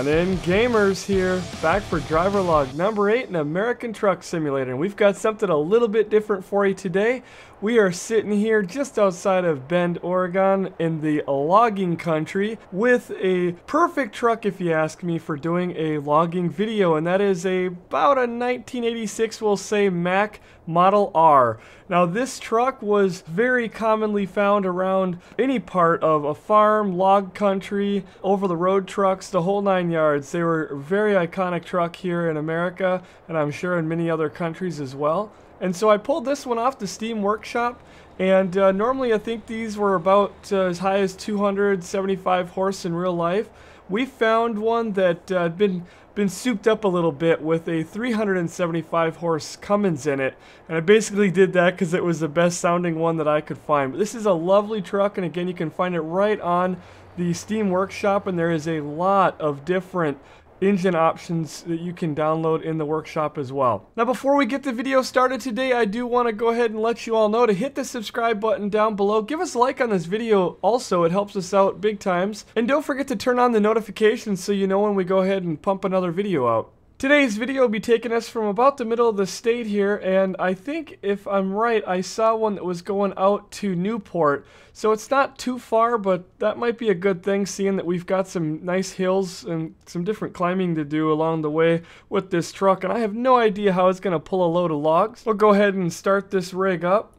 GunninGamerz here, back for driver log number 8 in American Truck Simulator. And we've got something a little bit different for you today. We are sitting here just outside of Bend, Oregon in the logging country with a perfect truck, if you ask me, for doing a logging video. And that is about a 1986, we'll say, Mack Model R. Now this truck was very commonly found around any part of a farm, log country, over the road trucks, the whole 9 yards. They were a very iconic truck here in America, and I'm sure in many other countries as well. And so I pulled this one off the Steam Workshop, and normally I think these were about as high as 275 horse in real life. We found one that had been souped up a little bit with a 375 horse Cummins in it, and I basically did that because it was the best sounding one that I could find. But this is a lovely truck, and again, you can find it right on the Steam Workshop, and there is a lot of different engine options that you can download in the workshop as well. Now before we get the video started today, I do want to go ahead and let you all know to hit the subscribe button down below. Give us a like on this video also, it helps us out big times. And don't forget to turn on the notifications so you know when we go ahead and pump another video out. Today's video will be taking us from about the middle of the state here, and I think if I'm right, I saw one that was going out to Newport. So it's not too far, but that might be a good thing, seeing that we've got some nice hills and some different climbing to do along the way with this truck, and I have no idea how it's going to pull a load of logs. We'll go ahead and start this rig up.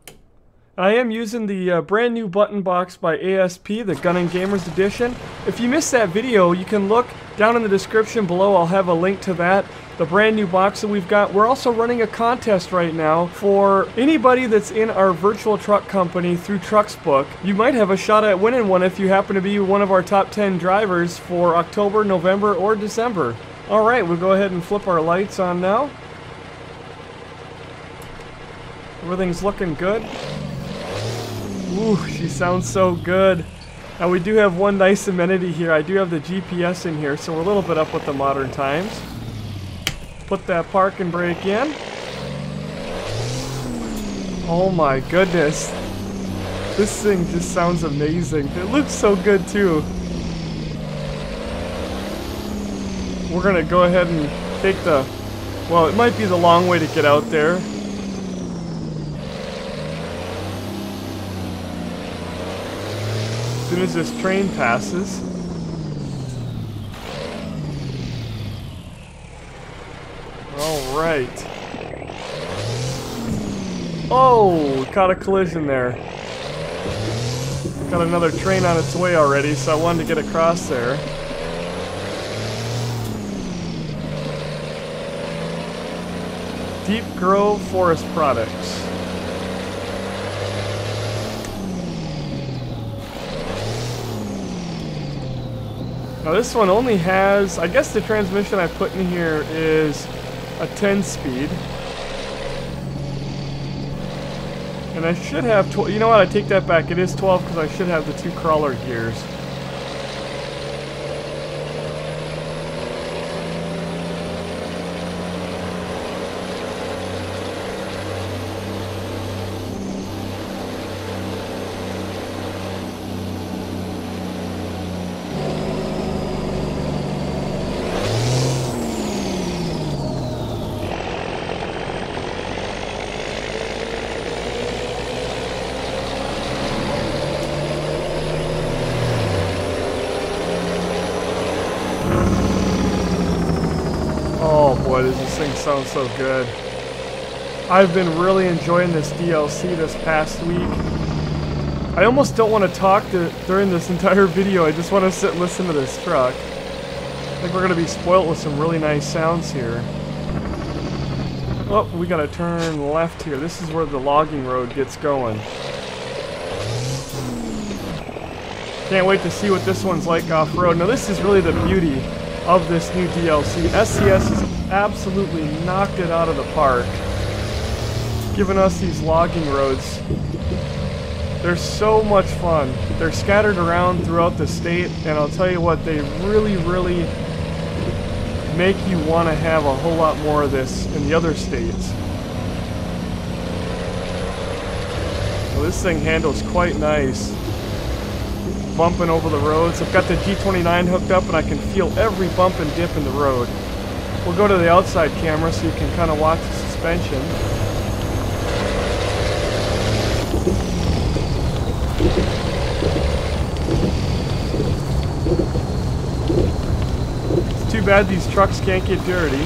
I am using the brand new button box by ASP, the GunninGamerz edition. If you missed that video, you can look down in the description below. I'll have a link to that, the brand new box that we've got. We're also running a contest right now for anybody that's in our virtual truck company through Trucksbook. You might have a shot at winning one if you happen to be one of our top 10 drivers for October, November, or December. Alright, we'll go ahead and flip our lights on now. Everything's looking good. Ooh, she sounds so good. Now we do have one nice amenity here. I do have the GPS in here, so we're a little bit up with the modern times. Put that parking brake in. Oh my goodness. This thing just sounds amazing. It looks so good too. We're gonna go ahead and take the, well, it might be the long way to get out there. As soon as this train passes. Alright. Oh, caught a collision there. Got another train on its way already, so I wanted to get across there. Deep Grove Forest Products. Now this one only has, I guess the transmission I put in here is a 10-speed. And I should have, you know what, I take that back, it is 12 because I should have the 2 crawler gears. Oh boy, does this thing sound so good. I've been really enjoying this DLC this past week. I almost don't want to talk during this entire video. I just want to sit and listen to this truck. I think we're going to be spoiled with some really nice sounds here. Oh, we got to turn left here. This is where the logging road gets going. Can't wait to see what this one's like off-road. Now this is really the beauty of this new DLC. SCS has absolutely knocked it out of the park, giving us these logging roads. They're so much fun. They're scattered around throughout the state, and I'll tell you what, they really, really make you want to have a whole lot more of this in the other states. Well, this thing handles quite nice. bumping over the roads. I've got the G29 hooked up and I can feel every bump and dip in the road. We'll go to the outside camera so you can kind of watch the suspension. It's too bad these trucks can't get dirty.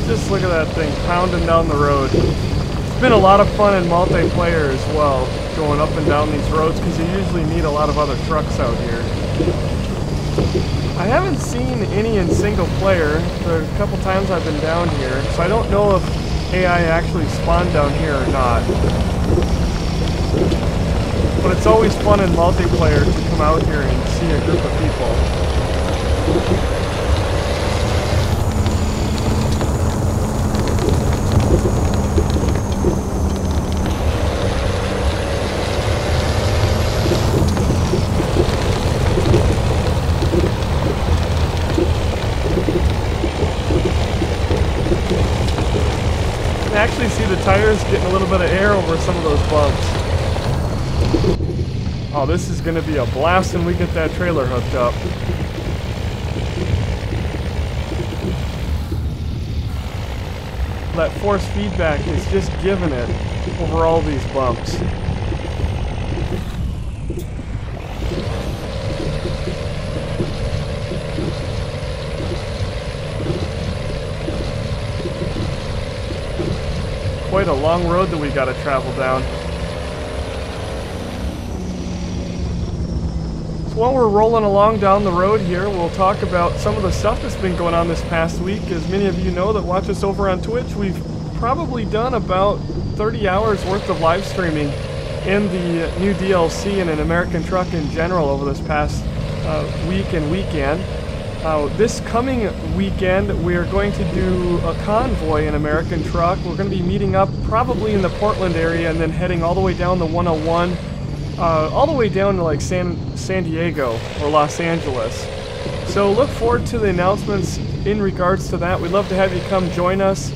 Just look at that thing pounding down the road. It's been a lot of fun in multiplayer as well, going up and down these roads, because you usually meet a lot of other trucks out here. I haven't seen any in single player the couple times I've been down here, so I don't know if AI actually spawned down here or not. But it's always fun in multiplayer to come out here and see a group of people. Actually see the tires getting a little bit of air over some of those bumps. Oh, this is going to be a blast when we get that trailer hooked up. That force feedback is just giving it over all these bumps. Quite a long road that we got to travel down. So while we're rolling along down the road here, we'll talk about some of the stuff that's been going on this past week. As many of you know that watch us over on Twitch, we've probably done about 30 hours worth of live streaming in the new DLC and in American Truck in general over this past week and weekend. This coming weekend, we are going to do a convoy in American Truck. We're going to be meeting up probably in the Portland area and then heading all the way down the 101, all the way down to like San Diego or Los Angeles. So look forward to the announcements in regards to that. We'd love to have you come join us.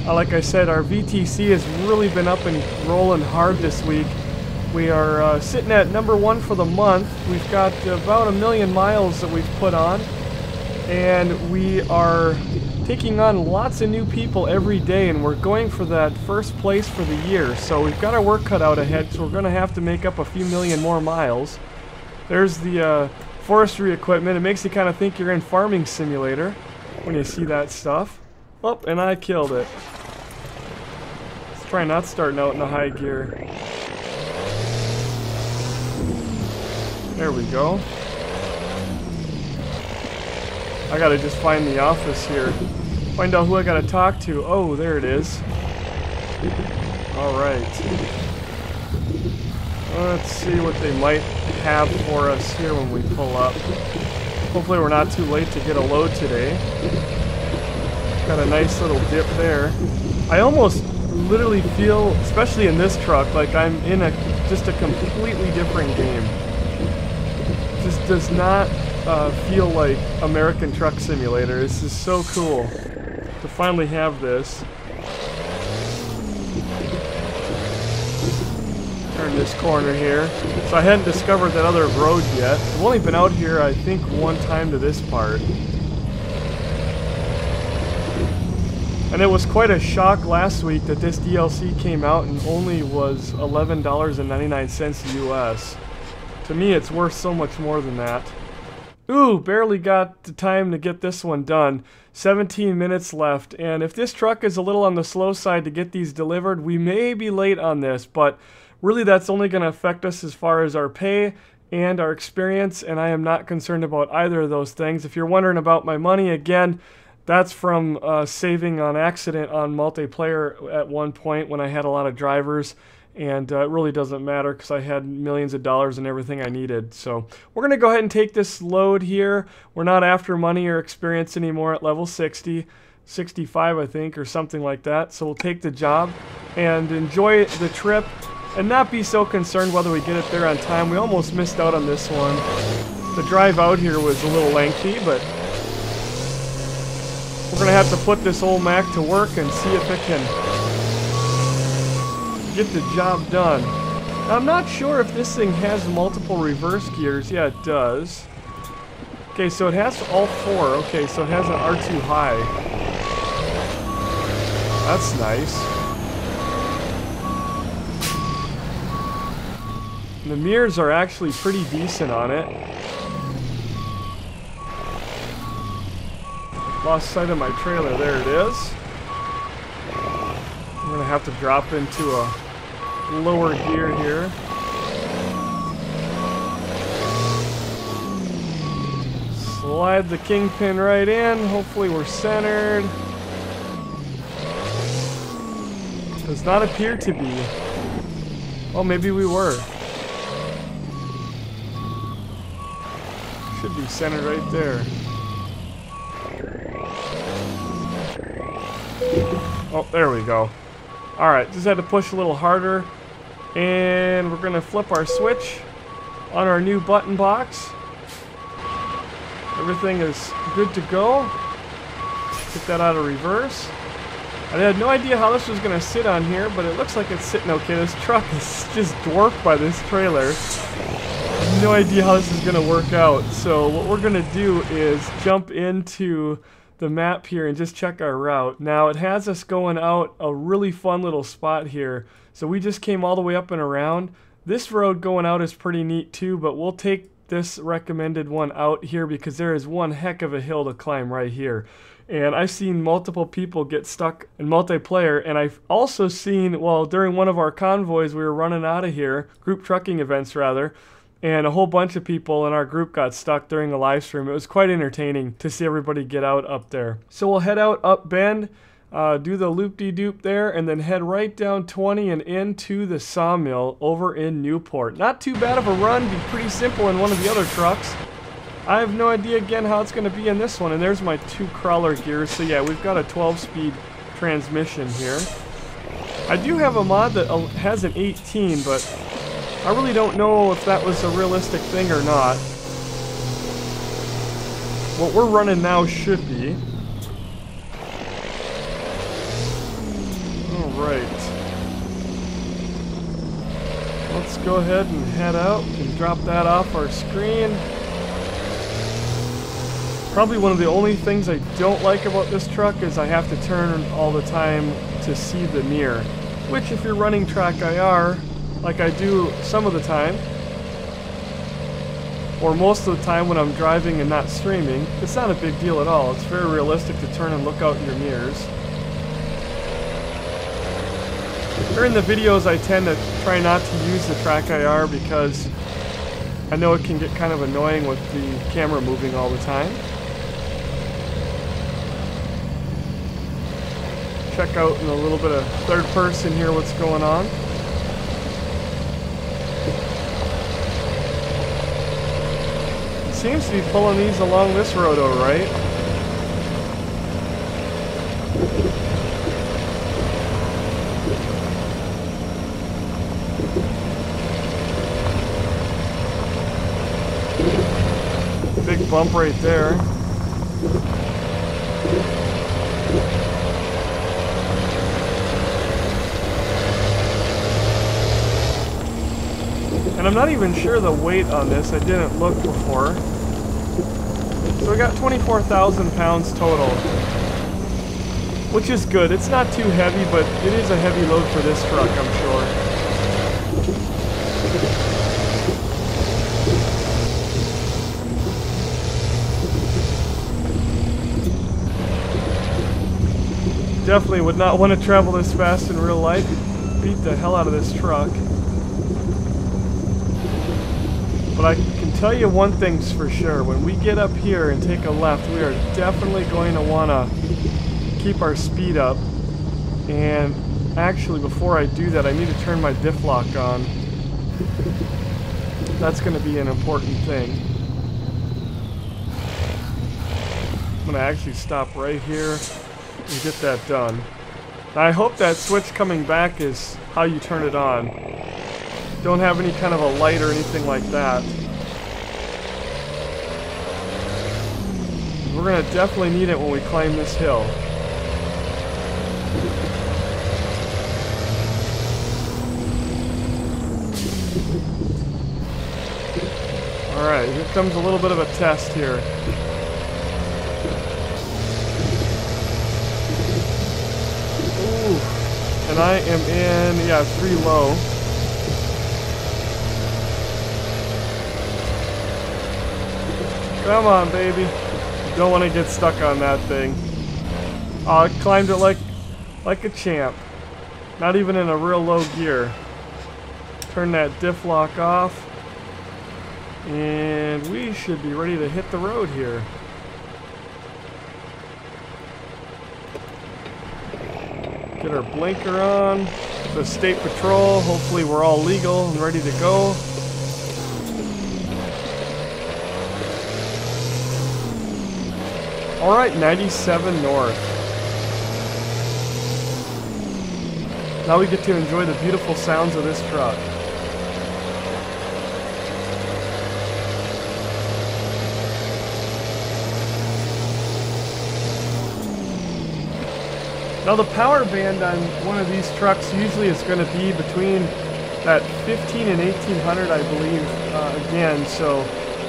Like I said, our VTC has really been up and rolling hard this week. We are sitting at #1 for the month. We've got about 1 million miles that we've put on. And we are taking on lots of new people every day, and we're going for that first place for the year. So we've got our work cut out ahead, so we're going to have to make up a few million more miles. There's the forestry equipment. It makes you kind of think you're in Farming Simulator when you see that stuff. Oh, and I killed it. Let's try not starting out in a high gear. There we go. I gotta just find the office here. Find out who I gotta talk to. Oh, there it is. Alright. Let's see what they might have for us here when we pull up. Hopefully we're not too late to get a load today. Got a nice little dip there. I almost literally feel, especially in this truck, like I'm in just a completely different game. Just does not feel like American Truck Simulator. This is so cool to finally have this. Turn this corner here. So I hadn't discovered that other road yet. I've only been out here, I think, one time to this part. And it was quite a shock last week that this DLC came out and only was $11.99 US. To me, it's worth so much more than that. Ooh, barely got the time to get this one done. 17 minutes left, and if this truck is a little on the slow side to get these delivered, we may be late on this, but really that's only going to affect us as far as our pay and our experience, and I am not concerned about either of those things. If you're wondering about my money, again, that's from saving on accident on multiplayer at one point when I had a lot of drivers. And it really doesn't matter because I had millions of dollars and everything I needed. So we're going to go ahead and take this load here. We're not after money or experience anymore at level 60, 65 I think, or something like that. So we'll take the job and enjoy the trip. and not be so concerned whether we get it there on time. We almost missed out on this one. The drive out here was a little lengthy, but we're going to have to put this old Mack to work and see if it can get the job done. Now, I'm not sure if this thing has multiple reverse gears. Yeah, it does. Okay, so it has all 4. Okay, so it has an R2 high. That's nice. And the mirrors are actually pretty decent on it. Lost sight of my trailer. There it is. I'm going to have to drop into a lower gear here. Slide the kingpin right in. Hopefully we're centered. Does not appear to be. Oh, maybe we were. Should be centered right there. Oh, there we go. Alright, just had to push a little harder. And we're going to flip our switch on our new button box. Everything is good to go. Get that out of reverse. I had no idea how this was going to sit on here, but it looks like it's sitting okay. This truck is just dwarfed by this trailer. No idea how this is going to work out. So what we're going to do is jump into the map here and just check our route. Now it has us going out a really fun little spot here. So we just came all the way up and around. This road going out is pretty neat too, but we'll take this recommended one out here because there is one heck of a hill to climb right here. And I've seen multiple people get stuck in multiplayer, and I've also seen, well, during one of our convoys we were running out of here, group trucking events rather, and a whole bunch of people in our group got stuck during the live stream. It was quite entertaining to see everybody get out up there. So we'll head out up bend, do the loop-de-doop there, and then head right down 20 and into the sawmill over in Newport. Not too bad of a run, be pretty simple in one of the other trucks. I have no idea again how it's going to be in this one, and there's my 2 crawler gears. So yeah, we've got a 12-speed transmission here. I do have a mod that has an 18, but I really don't know if that was a realistic thing or not. What we're running now should be. Alright. Let's go ahead and head out and drop that off our screen. Probably one of the only things I don't like about this truck is I have to turn all the time to see the mirror. Which if you're running track IR, like I do some of the time, or most of the time when I'm driving and not streaming, it's not a big deal at all. It's very realistic to turn and look out in your mirrors. During the videos I tend to try not to use the track IR because I know it can get kind of annoying with the camera moving all the time. Check out in a little bit of third person here what's going on. It seems to be pulling these along this road all right. Big bump right there. And I'm not even sure the weight on this. I didn't look before. So we got 24,000 pounds total, which is good. It's not too heavy, but it is a heavy load for this truck, I'm sure. Definitely would not want to travel this fast in real life. Beat the hell out of this truck. But I can tell you one thing's for sure. When we get up here and take a left, we are definitely going to want to keep our speed up. And actually, before I do that, I need to turn my diff lock on. That's going to be an important thing. I'm going to actually stop right here and get that done. Now, I hope that switch coming back is how you turn it on. Don't have any kind of a light or anything like that. We're going to definitely need it when we climb this hill. Alright, here comes a little bit of a test here. Ooh, and I am in, yeah, 3 low. Come on, baby. You don't want to get stuck on that thing. Oh, I climbed it like a champ. Not even in a real low gear. Turn that diff lock off. And we should be ready to hit the road here. Get our blinker on. The state patrol. Hopefully we're all legal and ready to go. Alright, 97 north. Now we get to enjoy the beautiful sounds of this truck. Now the power band on one of these trucks usually is going to be between that 15 and 1800, I believe, again, so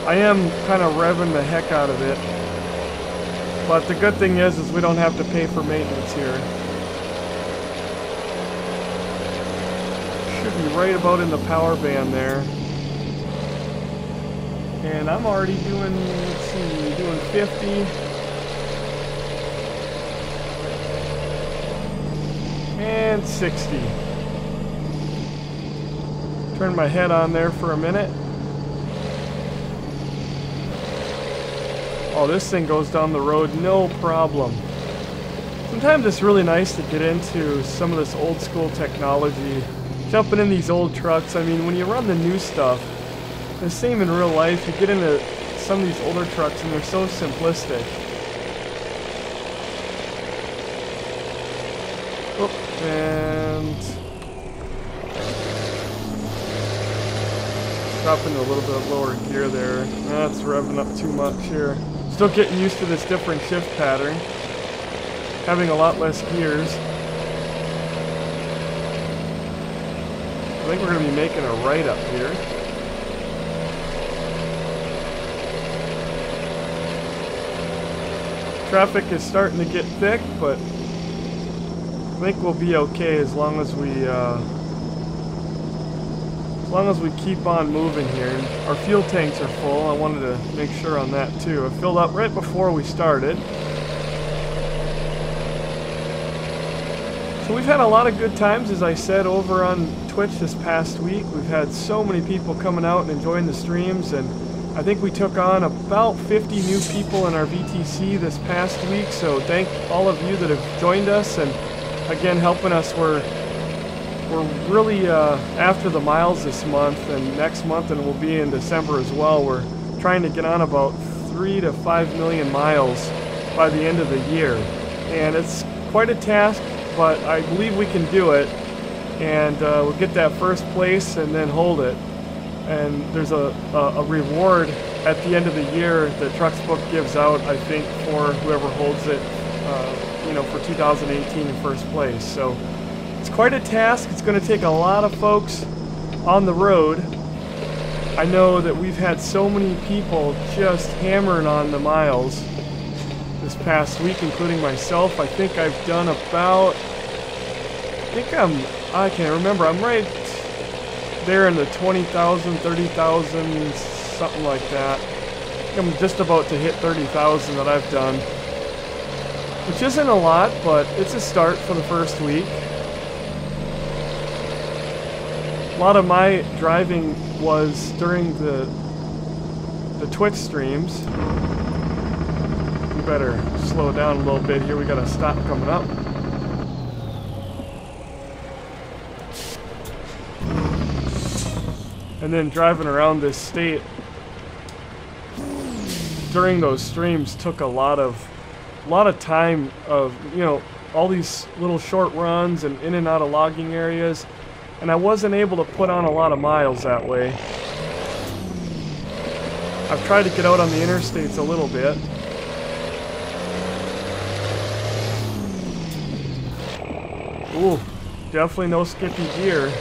I am kind of revving the heck out of it. But the good thing is we don't have to pay for maintenance here. Should be right about in the power band there. And I'm already doing, let's see, doing 50. And 60. Turn my head on there for a minute. Oh, this thing goes down the road, no problem. Sometimes it's really nice to get into some of this old school technology. Jumping in these old trucks, I mean, when you run the new stuff, the same in real life, you get into some of these older trucks and they're so simplistic. Oh, and drop into a little bit of lower gear there. That's revving up too much here. Still getting used to this different shift pattern. Having a lot less gears. I think we're going to be making a right up here. Traffic is starting to get thick, but I think we'll be okay as long as we keep on moving here. Our fuel tanks are full. I wanted to make sure on that too. I filled up right before we started. So we've had a lot of good times, as I said, over on Twitch this past week. We've had so many people coming out and enjoying the streams, and I think we took on about 50 new people in our VTC this past week. So thank all of you that have joined us and again helping us. We're really after the miles this month and next month, and we'll be in December as well. We're trying to get on about 3 to 5 million miles by the end of the year, and it's quite a task, but I believe we can do it, and we'll get that first place and then hold it. And there's a reward at the end of the year that Trucksbook gives out, I think, for whoever holds it, you know, for 2018 in first place. So it's quite a task. It's going to take a lot of folks on the road. I know that we've had so many people just hammering on the miles this past week, including myself. I think I've done about, I can't remember, I'm right there in the 20,000, 30,000, something like that. I'm just about to hit 30,000 that I've done, which isn't a lot, but it's a start for the first week. A lot of my driving was during the Twitch streams. We better slow down a little bit here. We got a stop coming up. And then driving around this state during those streams took a lot of time of, you know, all these little short runs and in and out of logging areas. and I wasn't able to put on a lot of miles that way. I've tried to get out on the interstates a little bit. Ooh, definitely no skippy gear.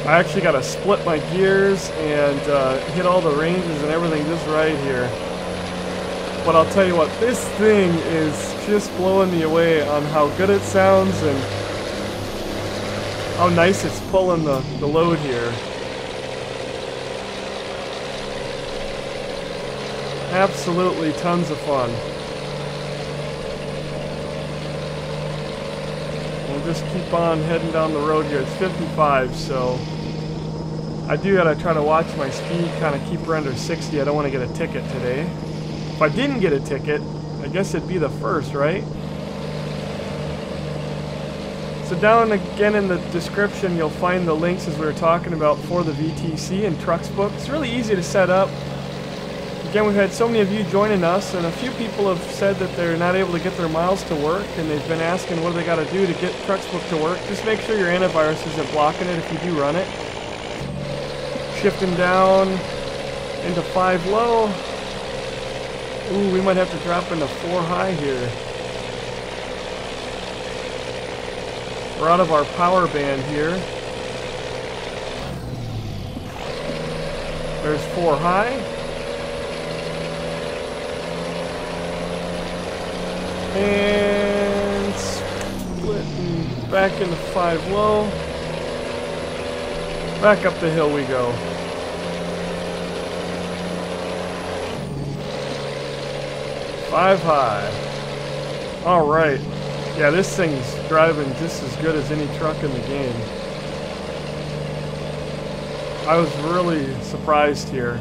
I actually got to split my gears and hit all the ranges and everything just right here. But I'll tell you what, this thing is just blowing me away on how good it sounds and how nice it's pulling the load here. Absolutely tons of fun. We'll just keep on heading down the road here. It's 55, so I do gotta try to watch my speed, kind of keep her under 60. I don't want to get a ticket today. If I didn't get a ticket, I guess it'd be the first, right? So down again in the description, you'll find the links as we were talking about for the VTC and Trucks book. It's really easy to set up. Again, we've had so many of you joining us, and a few people have said that they're not able to get their miles to work, and they've been asking what do they got to do to get Trucks book to work. Just make sure your antivirus isn't blocking it if you do run it. Shifting down into 5 low. Ooh, we might have to drop into 4 high here. We're out of our power band here. There's 4 high. And splitting back into 5 low. Back up the hill we go. 5 high. Alright. Yeah, this thing's driving just as good as any truck in the game. I was really surprised here.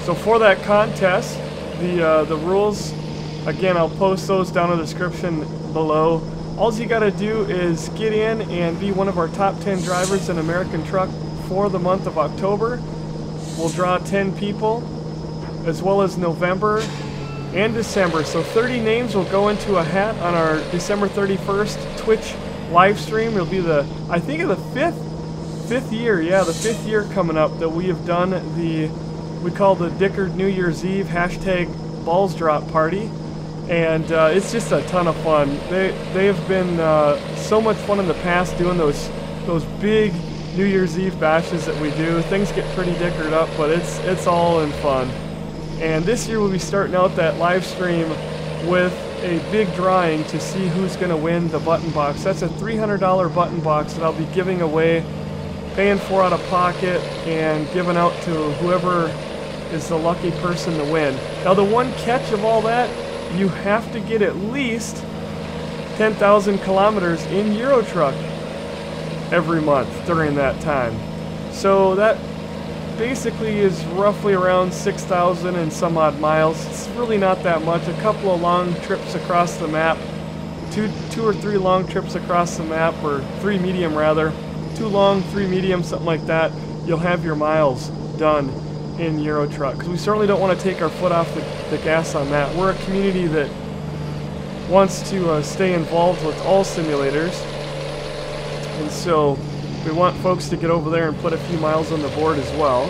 So for that contest, the rules, again, I'll post those down in the description below. All you gotta do is get in and be one of our top 10 drivers in American Truck for the month of October. We'll draw 10 people, as well as November and December. So 30 names will go into a hat on our December 31st Twitch live stream. It'll be the, I think of the fifth year, yeah, the 5th year coming up that we have done the, we call the Dickard New Year's Eve hashtag balls drop party. And it's just a ton of fun. They have been so much fun in the past doing those big New Year's Eve bashes that we do. Things get pretty dickered up, but it's all in fun. And this year we'll be starting out that live stream with a big drawing to see who's going to win the button box. That's a $300 button box that I'll be giving away, paying for out of pocket, and giving out to whoever is the lucky person to win. Now the one catch of all that, you have to get at least 10,000 kilometers in Euro Truck every month during that time. So that basically is roughly around 6,000 and some odd miles. It's really not that much. A couple of long trips across the map, two or three long trips across the map, or 3 medium rather, 2 long, 3 medium, something like that. You'll have your miles done in Euro Truck, because we certainly don't want to take our foot off the gas on that. We're a community that wants to stay involved with all simulators, and so we want folks to get over there and put a few miles on the board as well.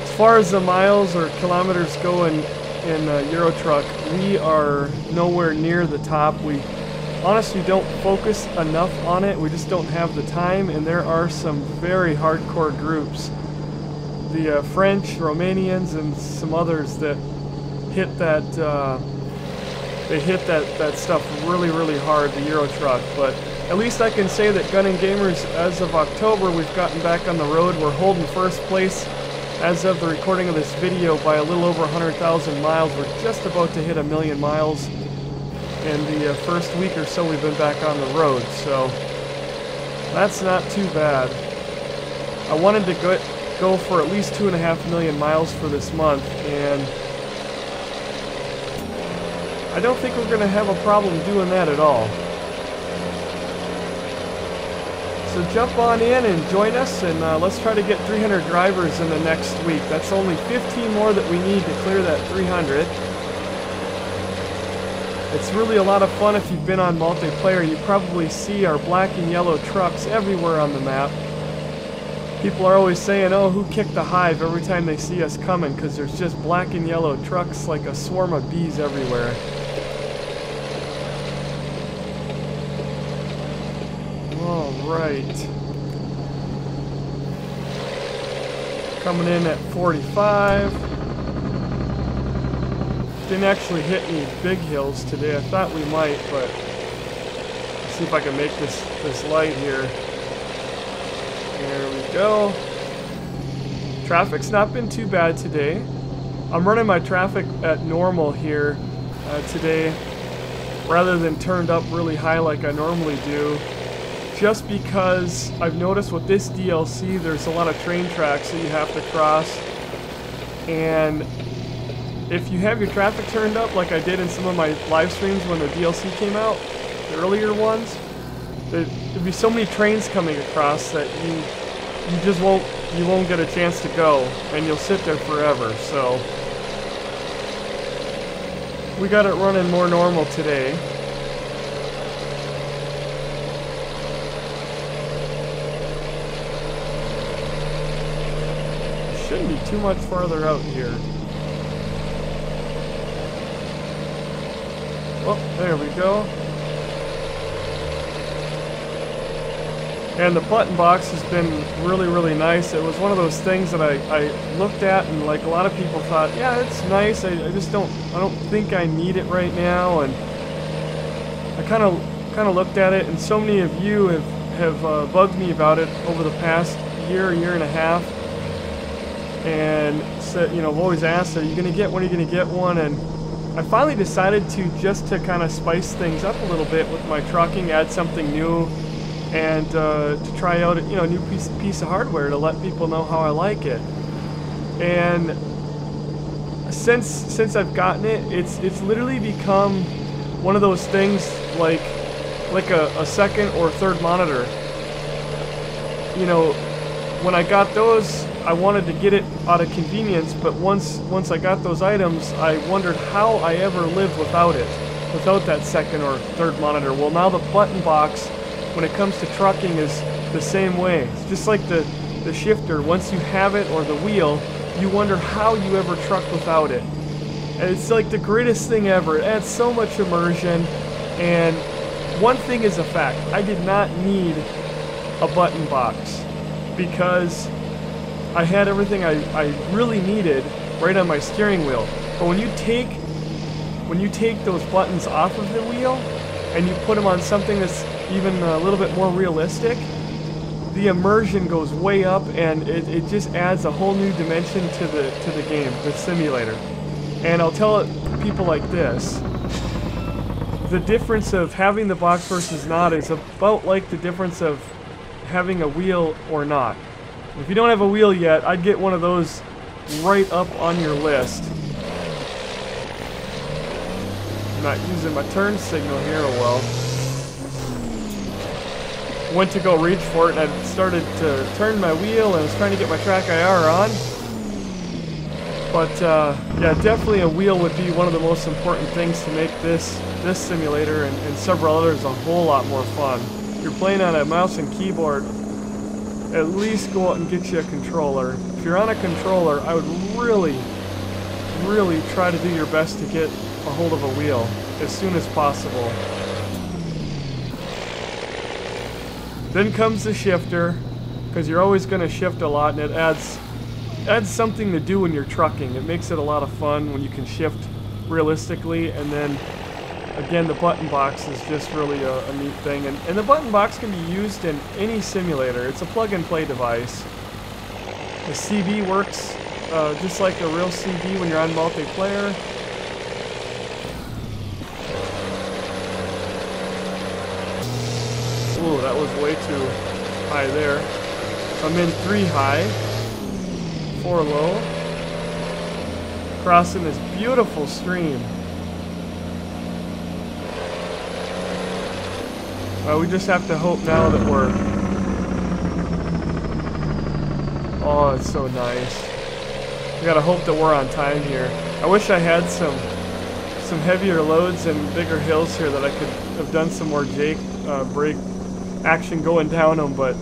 As far as the miles or kilometers go in Euro Truck, we are nowhere near the top. We honestly don't focus enough on it. We just don't have the time, and there are some very hardcore groups. The French, Romanians, and some others that hit that that stuff really, really hard, the Euro Truck. But at least I can say that GunninGamerz, as of October, we've gotten back on the road. We're holding first place as of the recording of this video by a little over 100,000 miles. We're just about to hit 1 million miles in the first week or so we've been back on the road. So that's not too bad. I wanted to go for at least 2.5 million miles for this month, and I don't think we're going to have a problem doing that at all. So jump on in and join us, and let's try to get 300 drivers in the next week. That's only 15 more that we need to clear that 300. It's really a lot of fun if you've been on multiplayer. You probably see our black and yellow trucks everywhere on the map. People are always saying, oh, who kicked the hive every time they see us coming, because there's just black and yellow trucks like a swarm of bees everywhere. Alright. Coming in at 45. Didn't actually hit any big hills today. I thought we might, but let's see if I can make this light here. There we go. Traffic's not been too bad today. I'm running my traffic at normal here today, rather than turned up really high like I normally do. Just because I've noticed with this DLC there's a lot of train tracks that you have to cross, and if you have your traffic turned up like I did in some of my live streams when the DLC came out, the earlier ones, there'd be so many trains coming across that you just won't get a chance to go, and you'll sit there forever. So we got it running more normal today. Shouldn't be too much farther out here. Oh, there we go. And the button box has been really, really nice. It was one of those things that I looked at, and like a lot of people thought, yeah, it's nice. I just don't think I need it right now. And I kind of looked at it, and so many of you have bugged me about it over the past year and a half. And said, you know, I've always asked, are you going to get one? Are you going to get one? And I finally decided to just kind of spice things up a little bit with my trucking, add something new, and to try out, you know, a new piece of hardware to let people know how I like it. And since I've gotten it, it's literally become one of those things like a second or third monitor. You know, when I got those, I wanted to get it out of convenience, but once I got those items, I wondered how I ever lived without it, without that second or third monitor. Well, now the button box, when it comes to trucking, is the same way. It's just like the shifter. Once you have it, or the wheel, you wonder how you ever truck without it. And it's like the greatest thing ever. It adds so much immersion. And one thing is a fact: I did not need a button box, because I had everything I really needed right on my steering wheel. But when you take those buttons off of the wheel and you put them on something that's even a little bit more realistic, the immersion goes way up, and it just adds a whole new dimension to the game, the simulator. And I'll tell people like this: the difference of having the box versus not is about like the difference of having a wheel or not. If you don't have a wheel yet, I'd get one of those right up on your list. I'm not using my turn signal here, oh well. Went to go reach for it, and I started to turn my wheel, and I was trying to get my track IR on. But yeah, definitely a wheel would be one of the most important things to make this simulator and several others a whole lot more fun. If you're playing on a mouse and keyboard, at least go out and get you a controller. If you're on a controller, I would really, really try to do your best to get a hold of a wheel as soon as possible. Then comes the shifter, because you're always going to shift a lot, and it adds something to do when you're trucking. It makes it a lot of fun when you can shift realistically. And then again, the button box is just really a neat thing, and the button box can be used in any simulator. It's a plug-and-play device. The CB works just like a real CB when you're on multiplayer. Ooh, that was way too high there. I'm in 3 high, 4 low, crossing this beautiful stream. We just have to hope now that we're Oh, it's so nice. We gotta hope that we're on time here. I wish I had some heavier loads and bigger hills here that I could have done some more brake action going down them, but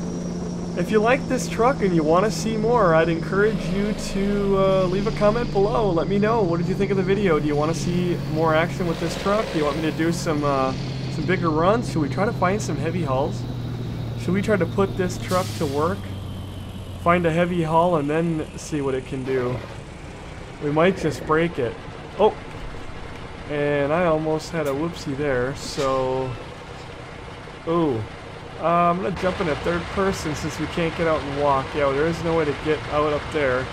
if you like this truck and you want to see more, I'd encourage you to leave a comment below. Let me know. What did you think of the video? Do you want to see more action with this truck? Do you want me to do some bigger runs? Should we try to find some heavy hauls? Should we try to put this truck to work? Find a heavy haul and then see what it can do. We might just break it. Oh! And I almost had a whoopsie there, so... Ooh. I'm going to jump in a third person since we can't get out and walk. Yeah, well, there is no way to get out up there.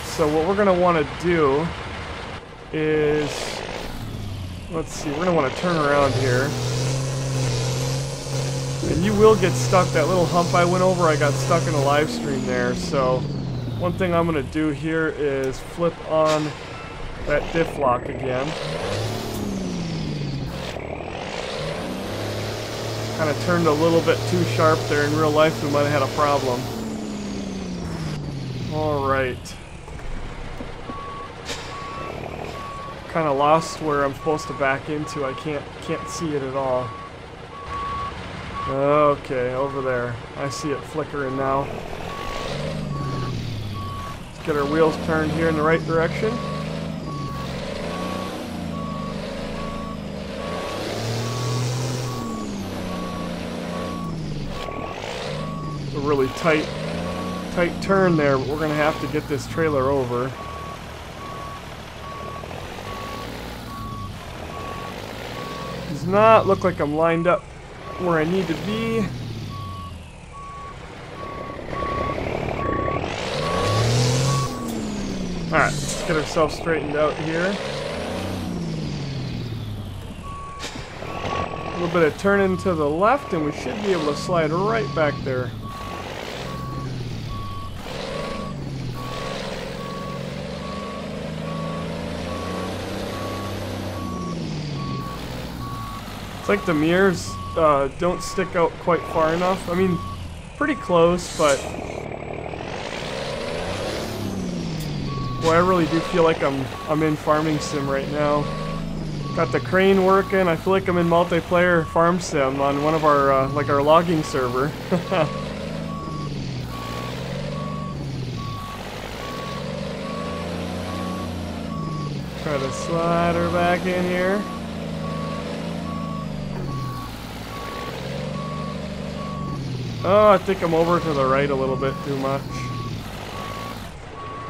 So what we're going to want to do is... Let's see, we're going to want to turn around here. And you will get stuck. That little hump I went over, I got stuck in a live stream there. So one thing I'm going to do here is flip on that diff lock again. Kind of turned a little bit too sharp there. In real life, we might have had a problem. Alright. Kind of lost where I'm supposed to back into. I can't see it at all. Okay, over there. I see it flickering now. Let's get our wheels turned here in the right direction. A really tight turn there, but we're gonna have to get this trailer over. Does not look like I'm lined up where I need to be. Alright, let's get ourselves straightened out here. A little bit of turning to the left and we should be able to slide right back there. It's like the mirrors don't stick out quite far enough. I mean, pretty close, but boy, I really do feel like I'm in farming sim right now. Got the crane working. I feel like I'm in multiplayer farm sim on one of our like our logging server. Try to slide her back in here. Oh, I think I'm over to the right a little bit too much.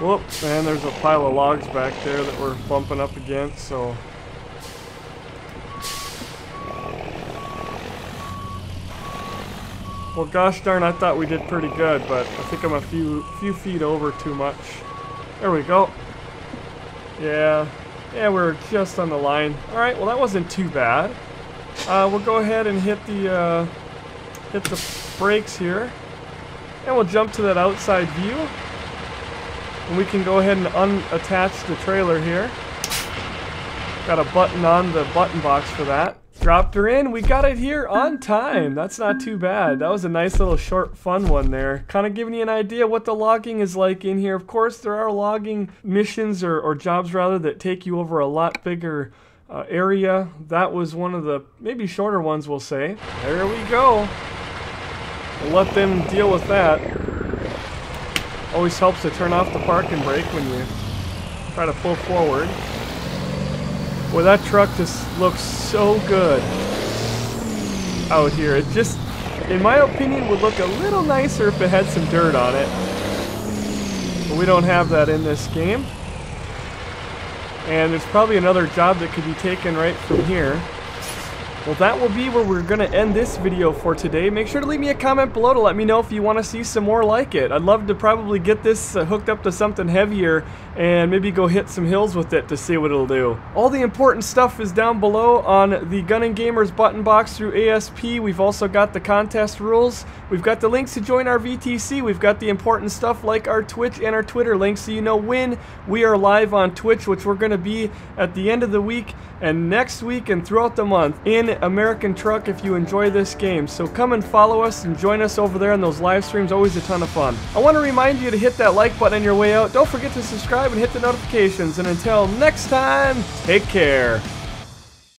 Whoop, and there's a pile of logs back there that we're bumping up against, so... Well, gosh darn, I thought we did pretty good, but I think I'm a few feet over too much. There we go. Yeah, we're just on the line. Alright, well that wasn't too bad. We'll go ahead and hit the brakes here, and we'll jump to that outside view, and we can go ahead and unattach the trailer here. Got a button on the button box for that. Dropped her in. We got it here on time. That's not too bad. That was a nice little short fun one there, kind of giving you an idea what the logging is like in here. Of course there are logging missions or jobs rather that take you over a lot bigger area. That was one of the maybe shorter ones, we'll say. There we go. We'll let them deal with that. Always helps to turn off the parking brake when you try to pull forward. Boy, that truck just looks so good out here. It just, in my opinion, would look a little nicer if it had some dirt on it. But we don't have that in this game. And there's probably another job that could be taken right from here. Well, that will be where we're going to end this video for today. Make sure to leave me a comment below to let me know if you want to see some more like it. I'd love to probably get this hooked up to something heavier and maybe go hit some hills with it to see what it'll do. All the important stuff is down below on the GunninGamerz button box through ASP. We've also got the contest rules. We've got the links to join our VTC. We've got the important stuff like our Twitch and our Twitter links so you know when we are live on Twitch, which we're going to be at the end of the week and next week and throughout the month in it American Truck if you enjoy this game. So come and follow us and join us over there on those live streams. Always a ton of fun. I want to remind you to hit that like button on your way out. Don't forget to subscribe and hit the notifications. And until next time, take care.